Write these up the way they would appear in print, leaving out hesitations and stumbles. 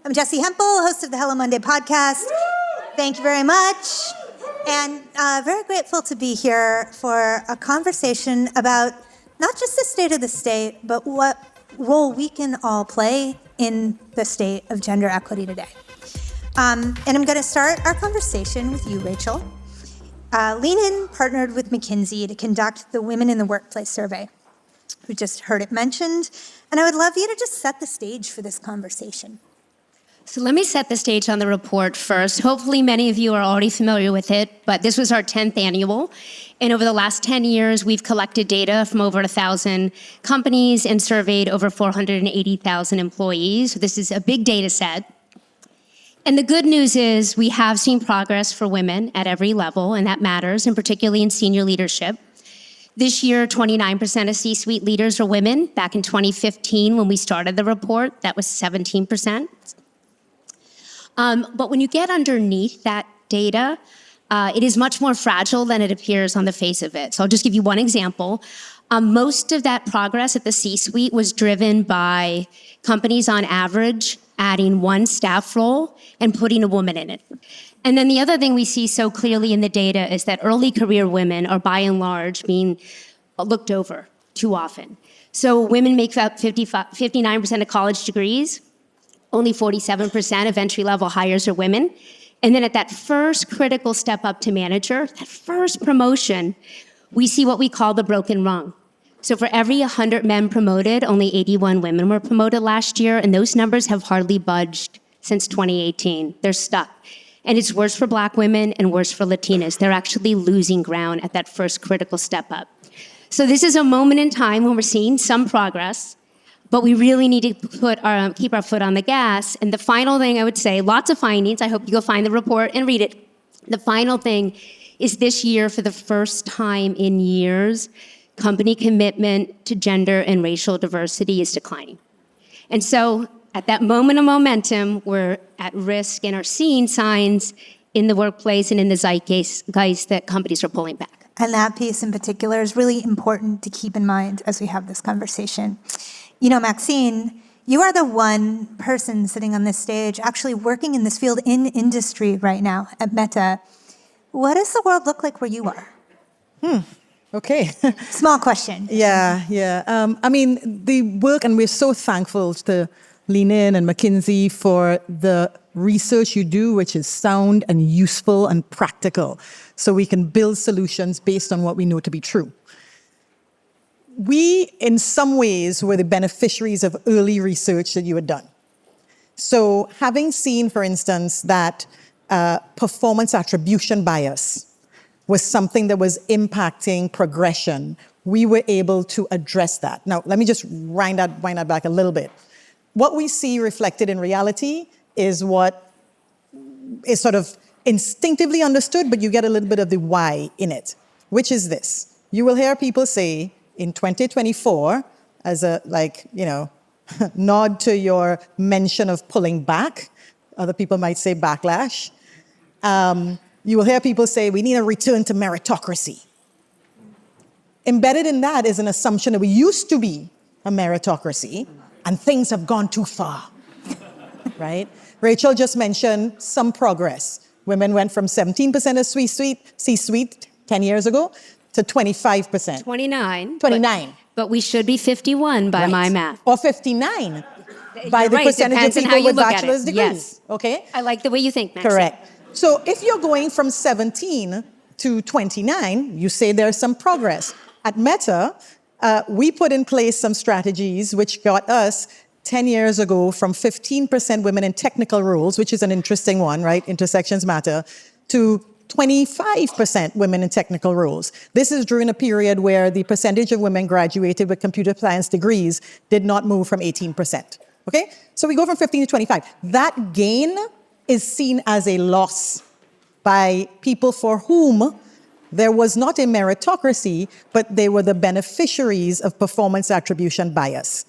I'm Jessi Hempel, host of the Hello Monday podcast. Thank you very much. And very grateful to be here for a conversation about not just the state of the state, but what role we can all play in the state of gender equity today. And I'm going to start our conversation with you, Rachel. Lean In partnered with McKinsey to conduct the Women in the Workplace survey. We just heard it mentioned, and I would love you to just set the stage for this conversation. So let me set the stage on the report first. Hopefully many of you are already familiar with it, but this was our 10th annual. And over the last 10 years, we've collected data from over 1,000 companies and surveyed over 480,000 employees. So this is a big data set. And the good news is we have seen progress for women at every level, and that matters, and particularly in senior leadership. This year, 29% of C-suite leaders are women. Back in 2015, when we started the report, that was 17%. But when you get underneath that data, it is much more fragile than it appears on the face of it. So I'll just give you one example. Most of that progress at the C-suite was driven by companies on average adding one staff role and putting a woman in it. And then the other thing we see so clearly in the data is that early career women are by and large being looked over too often. So women make up 59% of college degrees. Only 47% of entry-level hires are women. And then at that first critical step up to manager, that first promotion, we see what we call the broken rung. So for every 100 men promoted, only 81 women were promoted last year, and those numbers have hardly budged since 2018. They're stuck. And it's worse for Black women and worse for Latinas. They're actually losing ground at that first critical step up. So this is a moment in time when we're seeing some progress, but we really need to keep our foot on the gas. And the final thing I would say, lots of findings. I hope you go find the report and read it. The final thing is this year, for the first time in years, company commitment to gender and racial diversity is declining. And so at that moment of momentum, we're at risk and are seeing signs in the workplace and in the zeitgeist that companies are pulling back. And that piece in particular is really important to keep in mind as we have this conversation. You know, Maxine, you are the one person sitting on this stage actually working in this field in industry right now at Meta. What does the world look like where you are? Okay. Small question. Yeah. I mean, the work, and we're so thankful to Lean In and McKinsey for the research you do, which is sound and useful and practical, so we can build solutions based on what we know to be true. We, in some ways, were the beneficiaries of early research that you had done. So having seen, for instance, that performance attribution bias was something that was impacting progression, we were able to address that. Now, let me just wind that back a little bit. What we see reflected in reality is what is sort of instinctively understood, but you get a little bit of the why in it, which is this. You will hear people say in 2024, as a, nod to your mention of pulling back, other people might say backlash, you will hear people say, we need a return to meritocracy. Embedded in that is an assumption that we used to be a meritocracy, and things have gone too far, right? Rachel just mentioned some progress. Women went from 17% of C-suite 10 years ago to 25%. 29. But we should be 51 by my math. Or 59 by the percentage of people with bachelor's degrees. Yes. Okay? I like the way you think, Maxine. Correct. So if you're going from 17 to 29, you say there's some progress. At Meta, we put in place some strategies which got us 10 years ago from 15% women in technical roles, which is an interesting one, right? Intersections matter, to 25% women in technical roles. This is during a period where the percentage of women graduated with computer science degrees did not move from 18%. Okay? So we go from 15 to 25. That gain is seen as a loss by people for whom there was not a meritocracy, but they were the beneficiaries of performance attribution bias.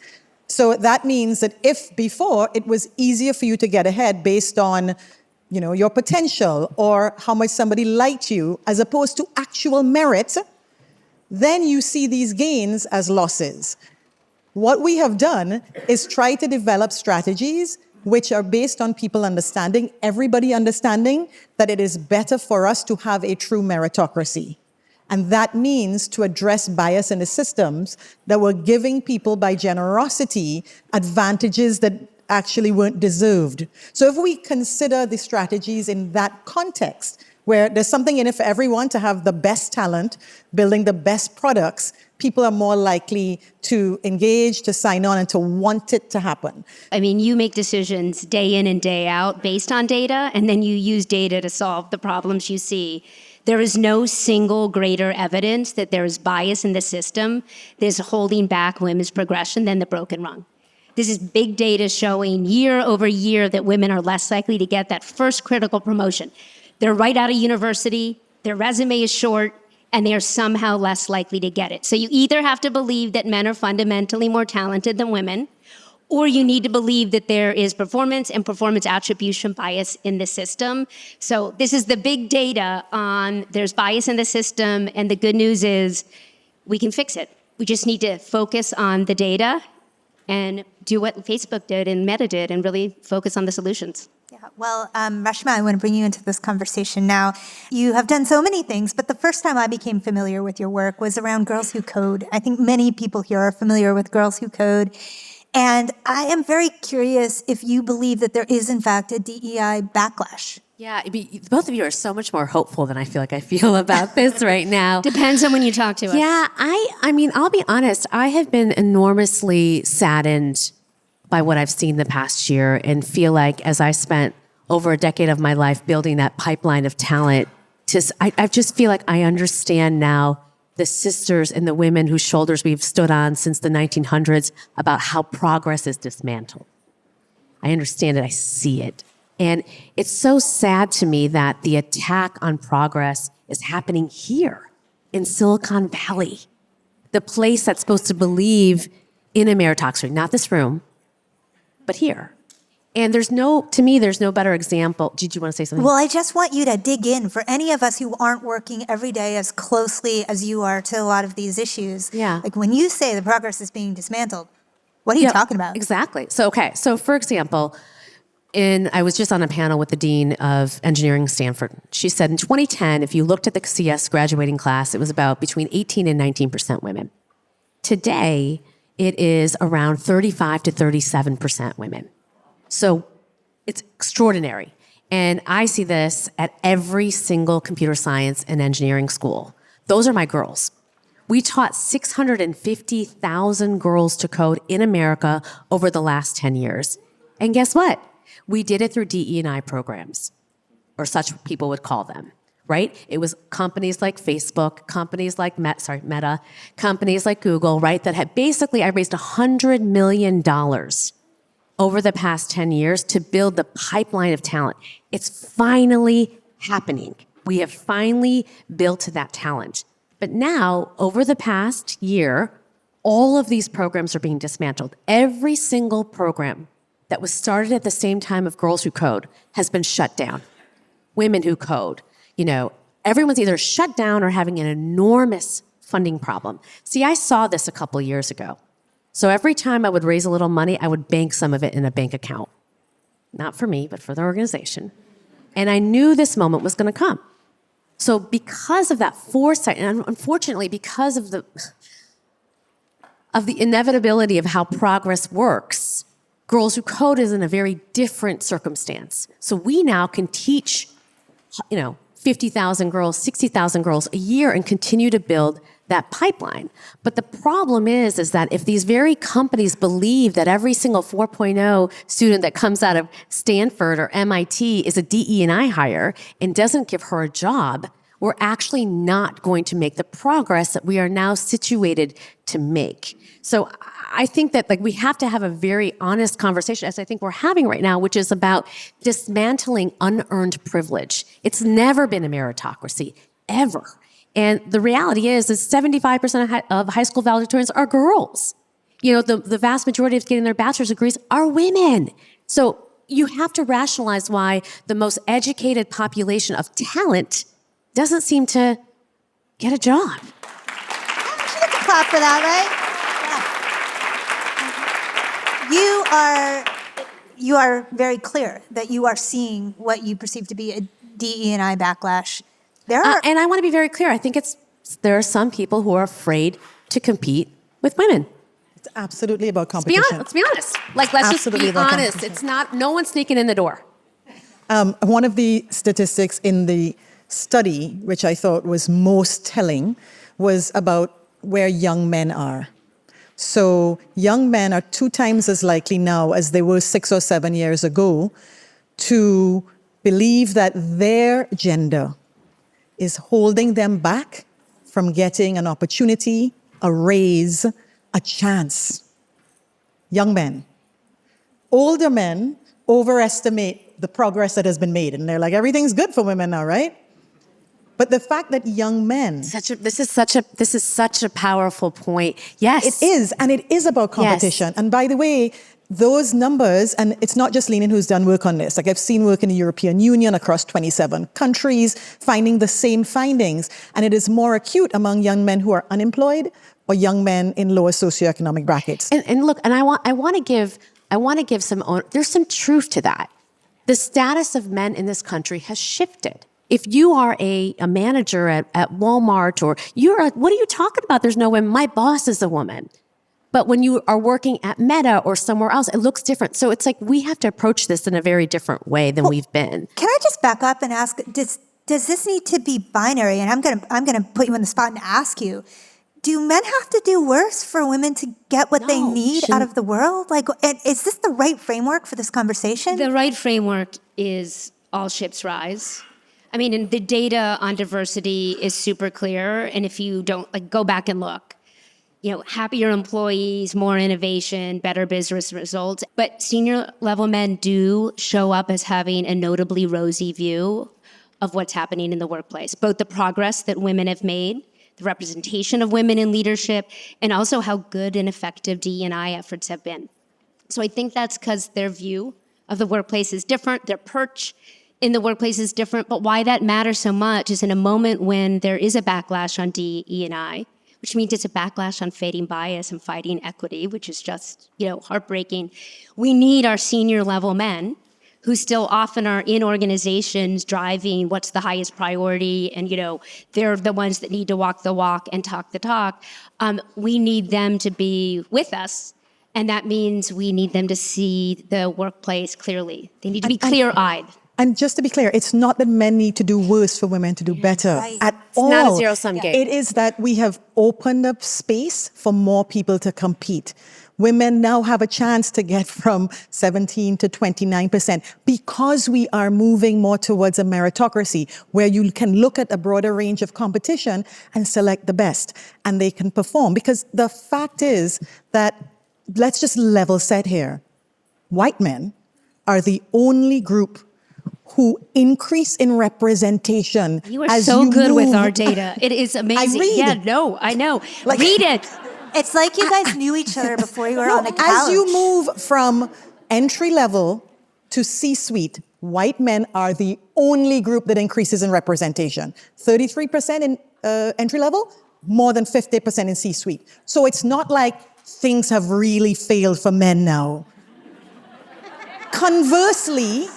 So that means that if before it was easier for you to get ahead based on, your potential or how much somebody liked you as opposed to actual merit, then you see these gains as losses. What we have done is try to develop strategies which are based on people understanding, everybody understanding that it is better for us to have a true meritocracy. And that means to address bias in the systems that were giving people by generosity advantages that actually weren't deserved. So if we consider the strategies in that context, where there's something in it for everyone to have the best talent, building the best products, people are more likely to engage, to sign on, and to want it to happen. I mean, you make decisions day in and day out based on data, and then you use data to solve the problems you see. There is no single greater evidence that there is bias in the system that is holding back women's progression than the broken rung. This is big data showing year over year that women are less likely to get that first critical promotion. They're right out of university, their resume is short, and they are somehow less likely to get it. So you either have to believe that men are fundamentally more talented than women, or you need to believe that there is performance and performance attribution bias in the system. So this is the big data on there's bias in the system, and the good news is we can fix it. We just need to focus on the data and do what Facebook did and Meta did and really focus on the solutions. Yeah, well, Reshma, I want to bring you into this conversation now. You have done so many things, but the first time I became familiar with your work was around Girls Who Code. I think many people here are familiar with Girls Who Code. And I am very curious if you believe that there is, in fact, a DEI backlash. Yeah, both of you are so much more hopeful than I feel about this right now. Depends on when you talk to us. Yeah, I mean, I'll be honest. I have been enormously saddened by what I've seen the past year and feel like as I spent over a decade of my life building that pipeline of talent, I just feel like I understand now the sisters and the women whose shoulders we've stood on since the 1900s about how progress is dismantled. I understand it. I see it. And it's so sad to me that the attack on progress is happening here in Silicon Valley, the place that's supposed to believe in a meritocracy, not this room, but here. And to me, there's no better example. Did you want to say something? Well, I just want you to dig in for any of us who aren't working every day as closely as you are to a lot of these issues. Yeah. Like when you say the progress is being dismantled, what are you talking about? Exactly. So for example, I was just on a panel with the dean of engineering Stanford. She said in 2010, if you looked at the CS graduating class, it was about between 18 and 19% women. Today, it is around 35 to 37% women. So it's extraordinary. And I see this at every single computer science and engineering school. Those are my girls. We taught 650,000 girls to code in America over the last 10 years. And guess what? We did it through DE&I programs, or such people would call them, right? It was companies like Facebook, companies like Meta, companies like Google, right? That had basically, I raised $100 million over the past 10 years to build the pipeline of talent. It's finally happening. We have finally built that talent. But now, over the past year, all of these programs are being dismantled. Every single program that was started at the same time of Girls Who Code has been shut down. Women Who Code, everyone's either shut down or having an enormous funding problem. See, I saw this a couple of years ago. So every time I would raise a little money, I would bank some of it in a bank account. Not for me, but for the organization. And I knew this moment was going to come. So because of that foresight, and unfortunately because of the inevitability of how progress works, Girls Who Code is in a very different circumstance. So we now can teach, 50,000 girls, 60,000 girls a year and continue to build that pipeline. But the problem is that if these very companies believe that every single 4.0 student that comes out of Stanford or MIT is a DE&I hire and doesn't give her a job, we're actually not going to make the progress that we are now situated to make. So I think that we have to have a very honest conversation, as I think we're having right now, which is about dismantling unearned privilege. It's never been a meritocracy, ever. And the reality is 75% of high school valedictorians are girls. The vast majority of getting their bachelor's degrees are women. So you have to rationalize why the most educated population of talent doesn't seem to get a job. You get the clap for that, right? you are very clear that you are seeing what you perceive to be a DE&I backlash. There are And I want to be very clear. I think there are some people who are afraid to compete with women. It's absolutely about competition. Let's be honest. Like, let's Absolutely just be about honest. competition. It's not, no one's sneaking in the door. One of the statistics in the study, which I thought was most telling, was about where young men are. So young men are 2 times as likely now as they were 6 or 7 years ago to believe that their gender is holding them back from getting an opportunity, a raise, a chance. Young men. Older men overestimate the progress that has been made, and they're like, everything's good for women now, right? But the fact that young men... This is such a powerful point. Yes. It is, and it is about competition. Yes. And by the way, those numbers, and it's not just Lenin who's done work on this. Like, I've seen work in the European Union across 27 countries, finding the same findings. And it is more acute among young men who are unemployed or young men in lower socioeconomic brackets. And look, and I want to give some, there's some truth to that. The status of men in this country has shifted. If you are a manager at Walmart, or what are you talking about? There's no women. My boss is a woman. But when you are working at Meta or somewhere else, it looks different. So it's like we have to approach this in a very different way than we've been. Can I just back up and ask, does this need to be binary? And I'm gonna put you on the spot and ask you, do men have to do worse for women to get what they need out of the world? Like, is this the right framework for this conversation? The right framework is all ships rise. I mean, and the data on diversity is super clear. And if you don't, like, go back and look, happier employees, more innovation, better business results. But senior level men do show up as having a notably rosy view of what's happening in the workplace, both the progress that women have made, the representation of women in leadership, and also how good and effective DE&I efforts have been. So I think that's because their view of the workplace is different, their perch in the workplace is different, but why that matters so much is in a moment when there is a backlash on DE&I, which means it's a backlash on fighting bias and fighting equity, which is just, heartbreaking. We need our senior level men who still often are in organizations driving what's the highest priority, and they're the ones that need to walk the walk and talk the talk. We need them to be with us, and that means we need them to see the workplace clearly. They need to be clear-eyed. And just to be clear, it's not that men need to do worse for women to do better at all. It's not a zero-sum game. It is that we have opened up space for more people to compete. Women now have a chance to get from 17 to 29% because we are moving more towards a meritocracy where you can look at a broader range of competition and select the best, and they can perform. Because the fact is that, let's just level set here. White men are the only group who increase in representation. You are so good with our data. It is amazing. I read. Yeah, no, I know. Read it. It's like you guys knew each other before you were on the couch. As you move from entry level to C-suite, white men are the only group that increases in representation. 33% in entry level, more than 50% in C-suite. So it's not like things have really failed for men now. Conversely,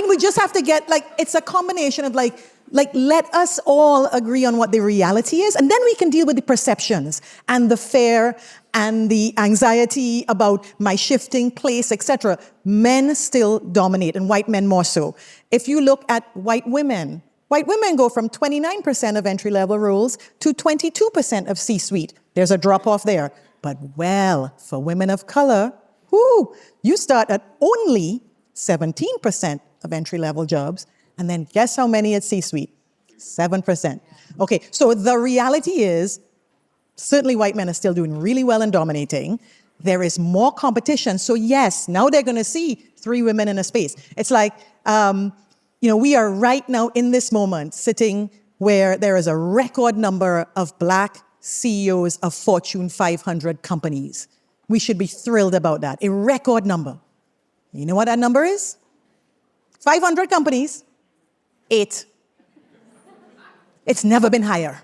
we just have to get, it's a combination of let us all agree on what the reality is, and then we can deal with the perceptions and the fear and the anxiety about my shifting place, etc. Men still dominate, and white men more so. If you look at white women go from 29% of entry-level roles to 22% of C-suite. There's a drop-off there. But, for women of color, you start at only 17% of entry-level jobs, and then guess how many at C-suite? 7%. Okay, so the reality is, certainly white men are still doing really well and dominating. There is more competition, so yes, now they're going to see 3 women in a space. It's like, we are right now in this moment sitting where there is a record number of Black CEOs of Fortune 500 companies. We should be thrilled about that, a record number. You know what that number is? 500 companies, 8. It's never been higher.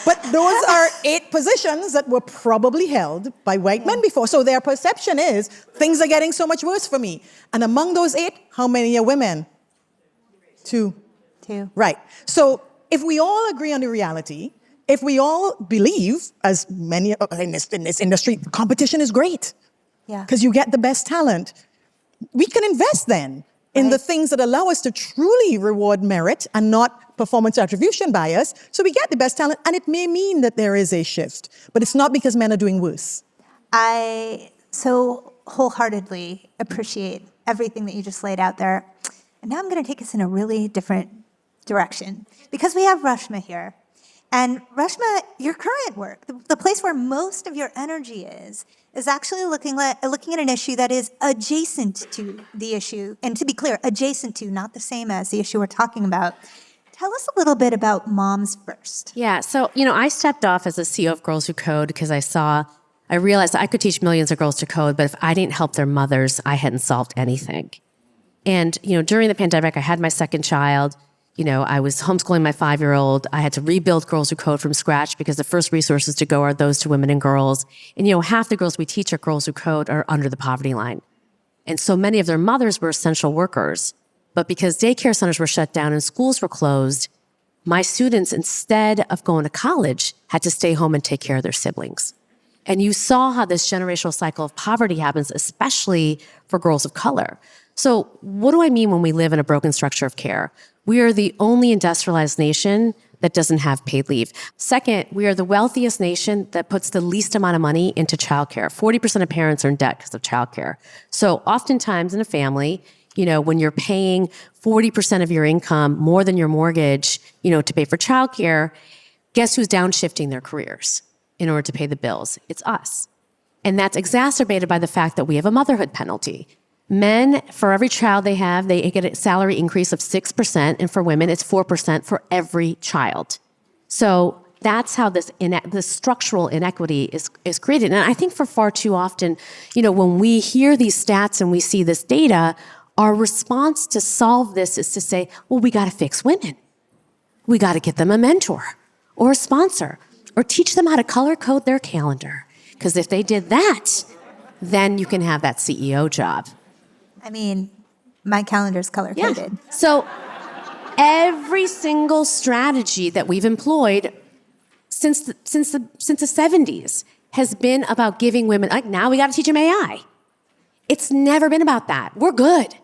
But those are 8 positions that were probably held by white men before. So their perception is, things are getting so much worse for me. And among those 8, how many are women? 2. Right. So if we all agree on the reality, if we all believe, as many in this industry, competition is great. Yeah. Because you get the best talent. We can invest then in the things that allow us to truly reward merit and not performance attribution bias. So we get the best talent, and it may mean that there is a shift, but it's not because men are doing worse. I so wholeheartedly appreciate everything that you just laid out there. And now I'm going to take us in a really different direction because we have Reshma here. And Reshma, your current work, the place where most of your energy is actually looking at an issue that is adjacent to the issue. And to be clear, adjacent to, not the same as the issue we're talking about. Tell us a little bit about Moms First. Yeah, so, I stepped off as a CEO of Girls Who Code because I realized I could teach millions of girls to code, but if I didn't help their mothers, I hadn't solved anything. And, during the pandemic, I had my second child. I was homeschooling my 5-year-old. I had to rebuild Girls Who Code from scratch because the first resources to go are those to women and girls. And, half the girls we teach at Girls Who Code are under the poverty line. And so many of their mothers were essential workers. But because daycare centers were shut down and schools were closed, my students, instead of going to college, had to stay home and take care of their siblings. And you saw how this generational cycle of poverty happens, especially for girls of color. So what do I mean when we live in a broken structure of care? We are the only industrialized nation that doesn't have paid leave. Second, we are the wealthiest nation that puts the least amount of money into childcare. 40% of parents are in debt because of childcare. So oftentimes in a family, when you're paying 40% of your income more than your mortgage, to pay for childcare, guess who's downshifting their careers in order to pay the bills? It's us. And that's exacerbated by the fact that we have a motherhood penalty. Men, for every child they have, they get a salary increase of 6%, and for women, it's 4% for every child. So that's how this structural inequity is created. And I think for far too often, when we hear these stats and we see this data, our response to solve this is to say, well, we got to fix women. We got to get them a mentor or a sponsor or teach them how to color code their calendar. Because if they did that, then you can have that CEO job. I mean, my calendar's color-coded. Yeah. So every single strategy that we've employed since the 70s has been about giving women, like, now we got to teach them AI. It's never been about that. We're good.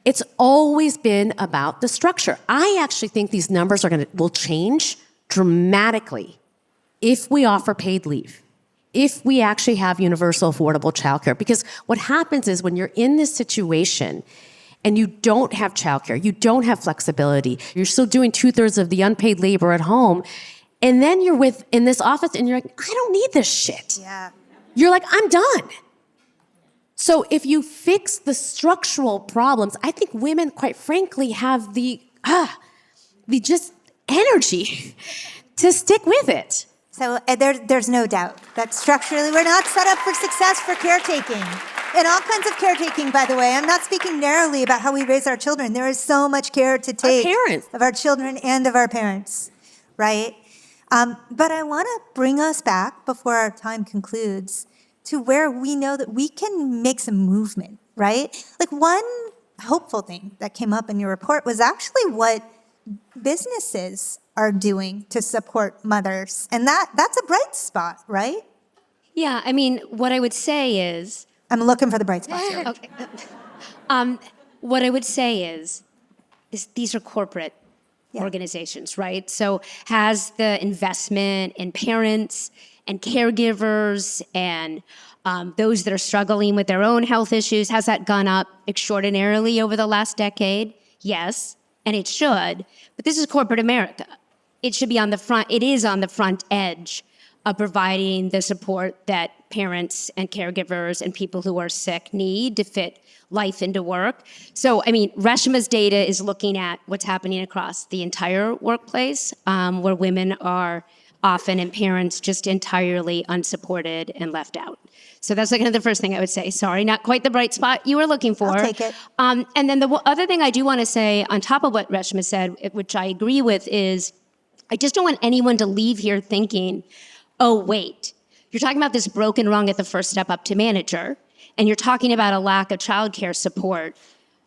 It's always been about the structure. I actually think these numbers will change dramatically if we offer paid leave, if we actually have universal affordable childcare. Because what happens is when you're in this situation and you don't have childcare, you don't have flexibility, you're still doing 2/3 of the unpaid labor at home, and then you're in this office and you're like, I don't need this shit. Yeah. You're like, I'm done. So if you fix the structural problems, I think women, quite frankly, have the just energy to stick with it. So there's no doubt that structurally we're not set up for success for caretaking. And all kinds of caretaking, by the way. I'm not speaking narrowly about how we raise our children. There is so much care to take of our children and of our parents, right? But I want to bring us back before our time concludes to where we know that we can make some movement, right? Like one hopeful thing that came up in your report was actually what businesses are doing to support mothers. And that's a bright spot, right? Yeah, I mean, what I would say is... I'm looking for the bright spots here. Okay. What I would say is these are corporate organizations, right? So has the investment in parents and caregivers and those that are struggling with their own health issues, has that gone up extraordinarily over the last decade? Yes, and it should. But this is corporate America. It should be on the front. It is on the front edge of providing the support that parents and caregivers and people who are sick need to fit life into work. So, I mean, Reshma's data is looking at what's happening across the entire workplace, where women are often and parents just entirely unsupported and left out. So that's kind of the first thing I would say. Sorry, not quite the bright spot you were looking for. I'll take it. And then the other thing I do want to say on top of what Reshma said, which I agree with, is I just don't want anyone to leave here thinking, oh, wait, you're talking about this broken rung at the first step up to manager, and you're talking about a lack of childcare support.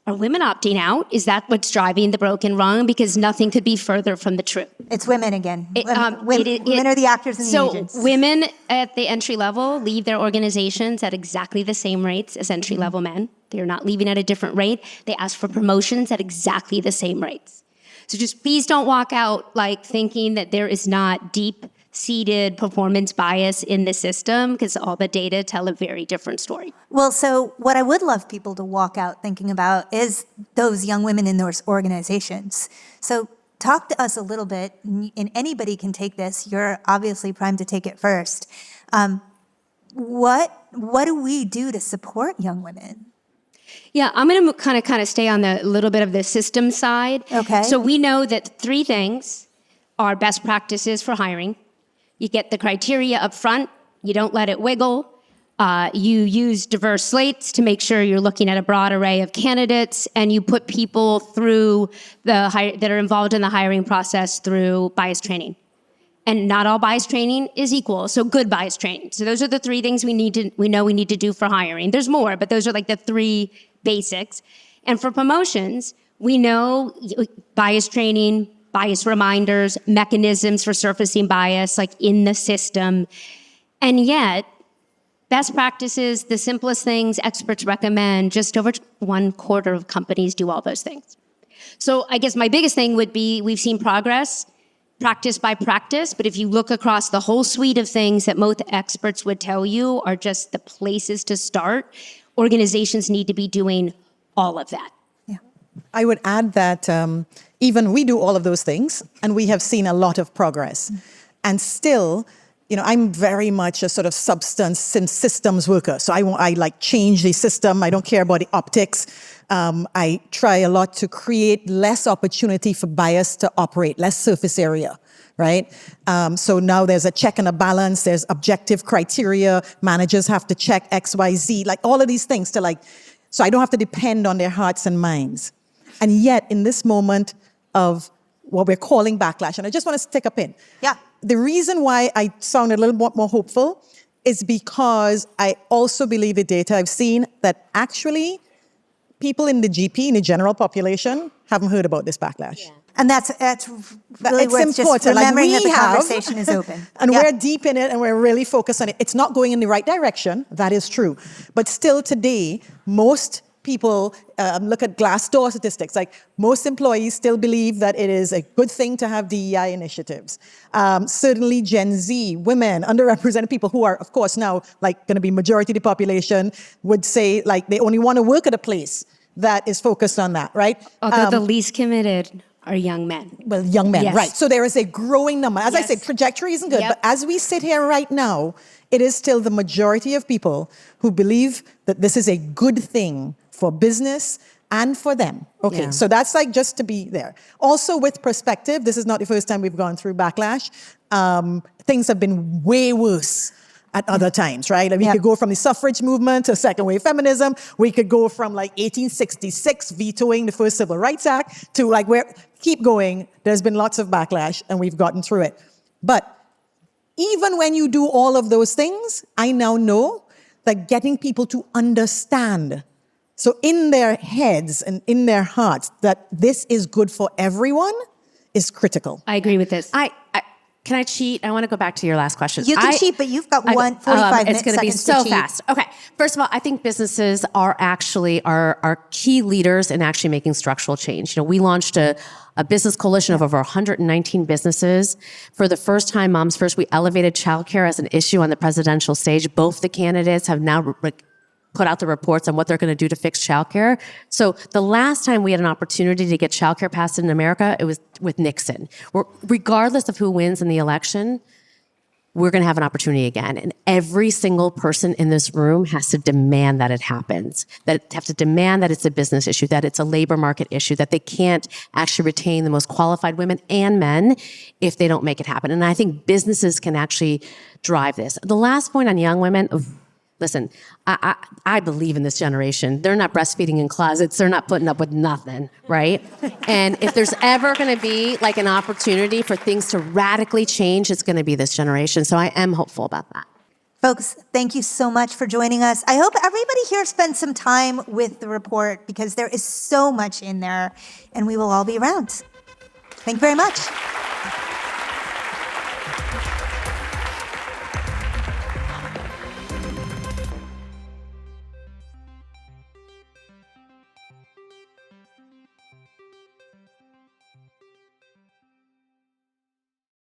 Are women opting out? Is that what's driving the broken rung? Because nothing could be further from the truth. It's women again. Women are the actors and the agents. So women at the entry level leave their organizations at exactly the same rates as entry level men. They're not leaving at a different rate. They ask for promotions at exactly the same rates. So just please don't walk out like thinking that there is not deep-seated performance bias in the system, because all the data tell a very different story. Well, so what I would love people to walk out thinking about is those young women in those organizations. So talk to us a little bit, and anybody can take this. You're obviously primed to take it first. What do we do to support young women? Yeah, I'm going to kind of stay on the little bit of the system side. Okay. So we know that 3 things are best practices for hiring. You get the criteria up front. You don't let it wiggle. You use diverse slates to make sure you're looking at a broad array of candidates, and you put people through that are involved in the hiring process through bias training. And not all bias training is equal, so good bias training. So those are the 3 things we know we need to do for hiring. There's more, but those are like the 3 basics. And for promotions, we know bias training, bias reminders, mechanisms for surfacing bias, like in the system. And yet, best practices, the simplest things experts recommend, just over 1/4 of companies do all those things. So I guess my biggest thing would be we've seen progress, practice by practice, but if you look across the whole suite of things that most experts would tell you are just the places to start, organizations need to be doing all of that. Yeah. I would add that even we do all of those things, and we have seen a lot of progress. And still, I'm very much a sort of substance and systems worker. So I like change the system. I don't care about the optics. I try a lot to create less opportunity for bias to operate, less surface area, right? So now there's a check and a balance. There's objective criteria. Managers have to check X, Y, Z, like all of these things so I don't have to depend on their hearts and minds. And yet, in this moment of what we're calling backlash, and I just want to stick a pin. Yeah. The reason why I sound a little bit more hopeful is because I also believe the data I've seen that actually people in the GP, in the general population, haven't heard about this backlash. Yeah. And that's really it's worth just important. remembering Like that the conversation is open. And we're deep in it, and we're really focused on it. It's not going in the right direction. That is true. But still today, most people look at Glassdoor statistics. Like most employees still believe that it is a good thing to have DEI initiatives. Certainly Gen Z, women, underrepresented people who are, of course, now like going to be majority of the population would say like they only want to work at a place that is focused on that, right? Although the least committed are young men. Well, young men, Yes. right. So there is a growing number. As I Yes. said, trajectory isn't good, Yep. but as we sit here right now, it is still the majority of people who believe that this is a good thing for business and for them. Okay, Yeah. so that's like just to be there. Also with perspective, this is not the first time we've gone through backlash. Things have been way worse at other times, right? Like we could go from the suffrage movement to second wave feminism. We could go from like 1866 vetoing the first Civil Rights Act to like keep going. There's been lots of backlash and we've gotten through it. But even when you do all of those things, I now know that getting people to understand, so in their heads and in their hearts, that this is good for everyone is critical. I agree with this. Can I cheat? I want to go back to your last question. You can cheat, but you've got 45 minutes. It's going to be so fast. Okay. First of all, I think businesses are actually our key leaders in actually making structural change. You know, we launched a business coalition of over 119 businesses. For the first time, Moms First, we elevated childcare as an issue on the presidential stage. Both the candidates have now put out the reports on what they're going to do to fix childcare. So the last time we had an opportunity to get childcare passed in America, it was with Nixon. Regardless of who wins in the election, we're going to have an opportunity again. And every single person in this room has to demand that it happens, have to demand that it's a business issue, that it's a labor market issue, that they can't actually retain the most qualified women and men if they don't make it happen. And I think businesses can actually drive this. The last point on young women, Listen, I believe in this generation. They're not breastfeeding in closets. They're not putting up with nothing, right? And if there's ever going to be like an opportunity for things to radically change, it's going to be this generation. So I am hopeful about that. Folks, thank you so much for joining us. I hope everybody here spends some time with the report because there is so much in there, and we will all be around. Thank you very much.